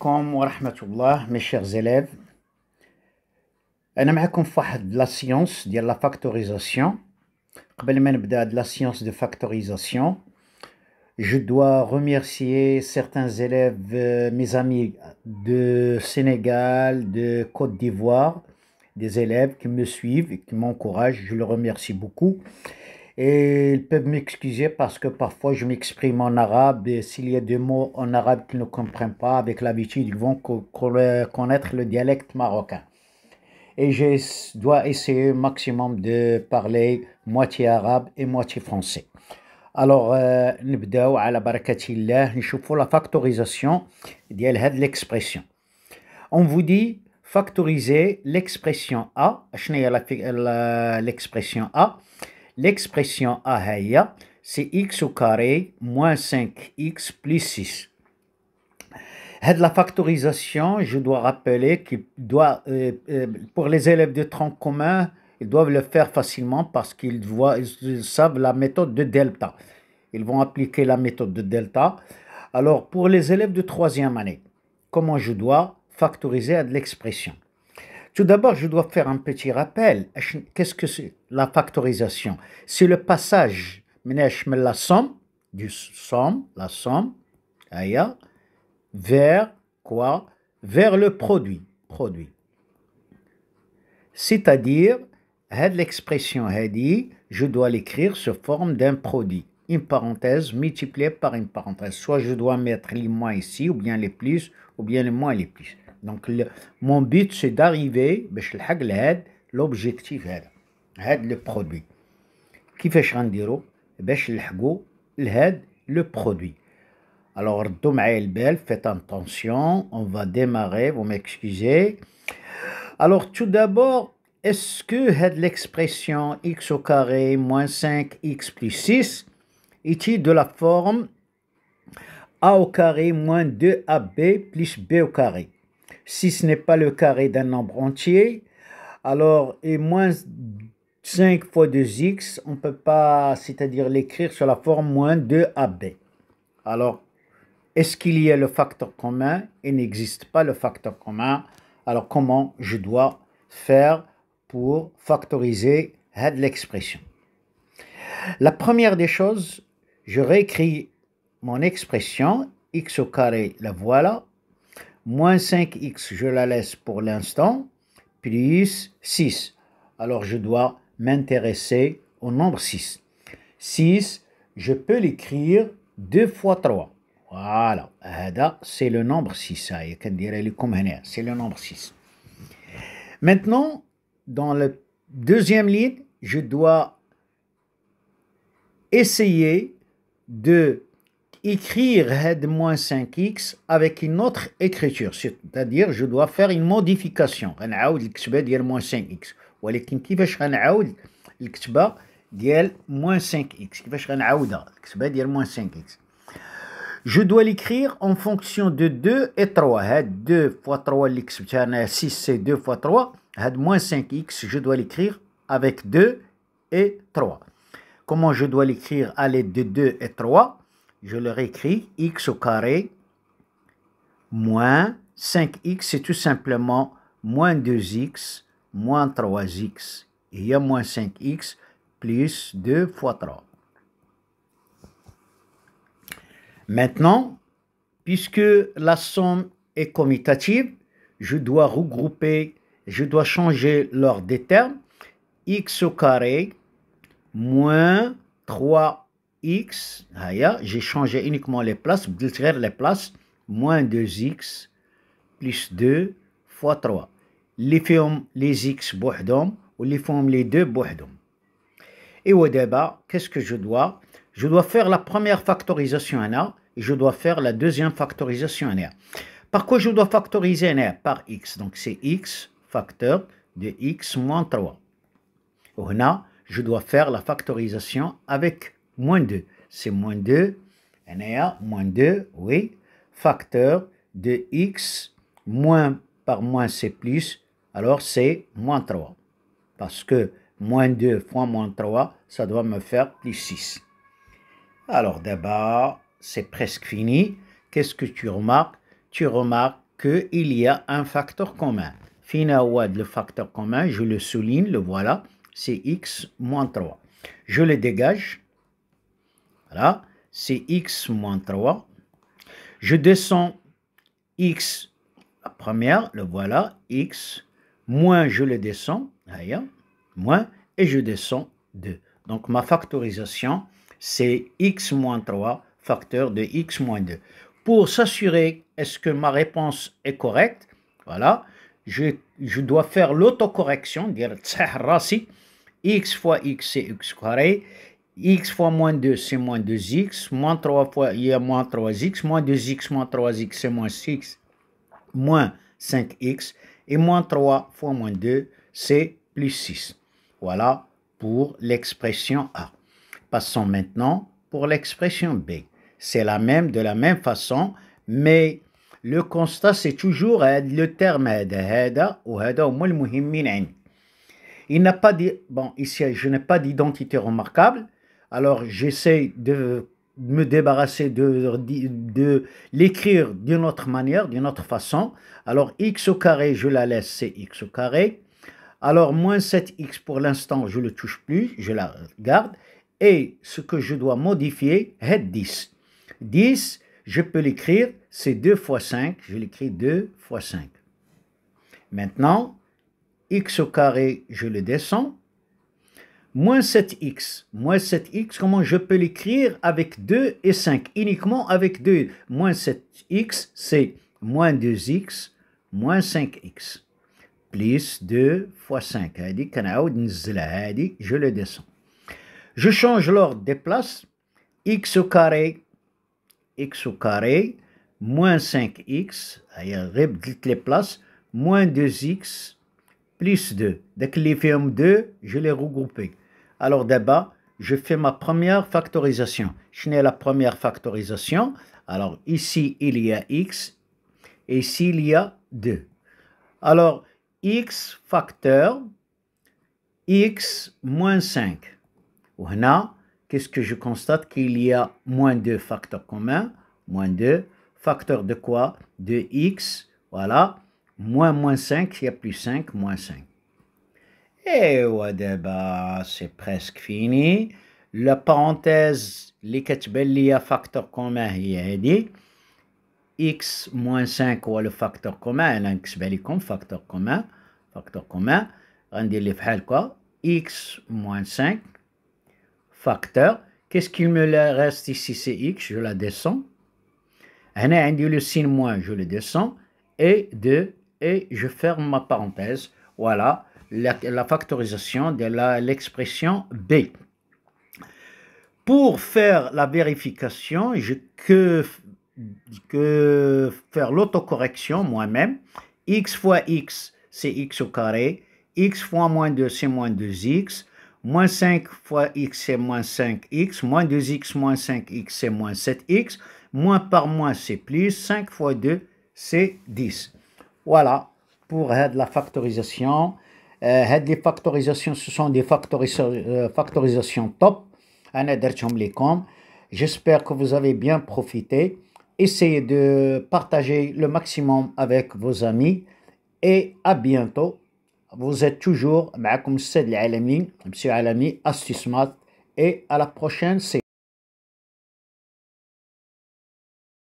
عليكم ورحمة الله mes chers élèves. أنا معكم في واحد لا سيونس ديال لا فاكتوريزاسيون. قبل ما نبدا de la science de factorisation, je dois remercier certains élèves, mes amis de Sénégal, de Côte d'Ivoire, des élèves qui me suivent et qui m'encouragent. Je les remercie beaucoup. Et ils peuvent m'excuser parce que parfois je m'exprime en arabe et s'il y a des mots en arabe qu'ils ne comprennent pas, avec l'habitude, ils vont connaître le dialecte marocain. Et je dois essayer au maximum de parler moitié arabe et moitié français. Alors, نبداو على بركة الله نشوفوا la factorisation ديال هاد l'expression. On vous dit factoriser l'expression A. شنو هي l'expression A? L'expression A c'est x au carré moins 5x plus 6. La factorisation, je dois rappeler qu'il doit, pour les élèves de tronc commun, ils doivent le faire facilement parce qu'ils savent la méthode de delta. Ils vont appliquer la méthode de delta. Alors, pour les élèves de troisième année, comment je dois factoriser l'expression? Tout d'abord, je dois faire un petit rappel. Qu'est-ce que c'est la factorisation? C'est le passage de la somme, la somme, vers quoi? Vers le produit. C'est-à-dire, l'expression je dois l'écrire sous forme d'un produit. Une parenthèse multipliée par une parenthèse. Soit je dois mettre les moins ici, ou bien les plus, ou bien les moins et les plus. Donc, mon but, c'est d'arriver à l'objectif, le produit. كيفاش غنديرو باش نلحقوا le produit. Alors, faites attention, on va démarrer, vous m'excusez. Alors, tout d'abord, est-ce que l'expression x au carré moins 5x plus 6 est de la forme a au carré moins 2ab plus b au carré? Si ce n'est pas le carré d'un nombre entier, alors, et moins 5 fois 2x, on ne peut pas, c'est-à-dire l'écrire sur la forme moins 2ab. Alors, est-ce qu'il y a le facteur commun? Il n'existe pas le facteur commun. Alors, comment je dois faire pour factoriser l'expression? La première des choses, je réécris mon expression, x au carré, la voilà. Moins 5x, je la laisse pour l'instant, plus 6. Alors, je dois m'intéresser au nombre 6. 6, je peux l'écrire 2 fois 3. Voilà, c'est le nombre 6. C'est le nombre 6. Maintenant, dans la deuxième ligne, je dois essayer de écrire moins 5x avec une autre écriture, c'est-à-dire je dois faire une modification. غنعاود الكتابة ديال moins 5x. ولكن كيفاش غنعاود الكتابة ديال moins 5x؟ كيفاش غنعاودها الكتابة ديال moins 5x؟ Je dois l'écrire en fonction de 2 et 3. 2 fois 3 اللي كتبتها أنا 6 c'est 2 fois 3. moins 5x, je dois l'écrire avec 2 et 3. Comment je dois l'écrire à l'aide de 2 et 3? Je leur écris x au carré moins 5x, c'est tout simplement moins 2x moins 3x. Il y a moins 5x plus 2 fois 3. Maintenant, puisque la somme est commutative, je dois regrouper, je dois changer l'ordre des termes. X au carré moins 3x, j'ai changé uniquement les places, moins 2x plus 2 fois 3. Les x بوحدهم واللي فيهم les 2 بوحدهم. Et au débat, qu'est-ce que je dois? Je dois faire la première factorisation هنا et je dois faire la deuxième factorisation هنا. Par quoi je dois factoriser هنا? Par x. Donc c'est x facteur de x moins 3. وهنا je dois faire la factorisation avec moins 2. C'est moins 2. Moins 2, oui. Facteur de x, moins par moins c'est plus. Alors c'est moins 3. Parce que moins 2 fois moins 3, ça doit me faire plus 6. Alors d'abord, c'est presque fini. Qu'est-ce que tu remarques? Tu remarques qu'il y a un facteur commun. Fina ouad, le facteur commun, je le souligne, le voilà, c'est x moins 3. Je le dégage. Voilà, c'est x moins 3. Je descends x, la première, le voilà, x, moins je le descends, moins, et je descends 2. Donc ma factorisation, c'est x moins 3, facteur de x moins 2. Pour s'assurer est-ce que ma réponse est correcte, voilà, je dois faire l'autocorrection, dire x fois x c'est x carré, x fois moins 2 c'est moins 2x, moins 3 fois il y a moins 3x, moins 2x moins 3x c'est moins 6, moins 5x, et moins 3 fois moins 2 c'est plus 6. Voilà pour l'expression A. Passons maintenant pour l'expression B. C'est la même, de la même façon, mais le constat c'est toujours le terme هذا وهذا هما المهمين عندي. Il n'a pas dit, bon, ici je n'ai pas d'identité remarquable, alors j'essaie de me débarrasser de l'écrire d'une autre manière, d'une autre façon. Alors x au carré, je la laisse, c'est x au carré. Alors moins 7x pour l'instant, je ne le touche plus, je la garde. Et ce que je dois modifier, c'est 10. 10, je peux l'écrire, c'est 2 fois 5, je l'écris 2 fois 5. Maintenant, x au carré, je le descends. Moins 7x. Moins 7x, comment je peux l'écrire avec 2 et 5? Uniquement avec 2. Moins 7x, c'est moins 2x, moins 5x. Plus 2 fois 5. Je le descends. Je change l'ordre des places. X au carré, moins 5x, les places, moins 2x, plus 2. Dès que les fermes 2, je les regroupe. Alors d'abord, je fais ma première factorisation. Je n'ai la première factorisation. Alors ici, il y a x, et ici, il y a 2. Alors, x facteur, x moins 5. Là, qu'est-ce que je constate? Qu'il y a moins 2 facteurs communs, moins 2, facteur de quoi? De x, voilà, moins 5, il y a plus 5, moins 5. Et voilà, c'est presque fini. La parenthèse, les كتبان facteur commun, هي هذه. X moins 5 هو le facteur commun, أنا نكتبها لكم facteur commun, غندير لي بحال هكا x moins 5 facteur. Qu'est-ce qu'il me reste ici? C'est x, je la descends. هنا عندي le signe moins, je le descends. Et 2, et je ferme ma parenthèse. Voilà la factorisation de l'expression B. Pour faire la vérification, je que faire l'autocorrection moi-même. X fois x, c'est x au carré. X fois moins 2, c'est moins 2x. Moins 5 fois x, c'est moins 5x. Moins 2x moins 5x, c'est moins 7x. Moins par moins, c'est plus. 5 fois 2, c'est 10. Voilà pour la factorisation. Les factorisations, ce sont des factorisations top. J'espère que vous avez bien profité. Essayez de partager le maximum avec vos amis. Et à bientôt. Vous êtes toujours معكم السيد العالمي, Monsieur Alami, Astuce Math. Et à la prochaine séance.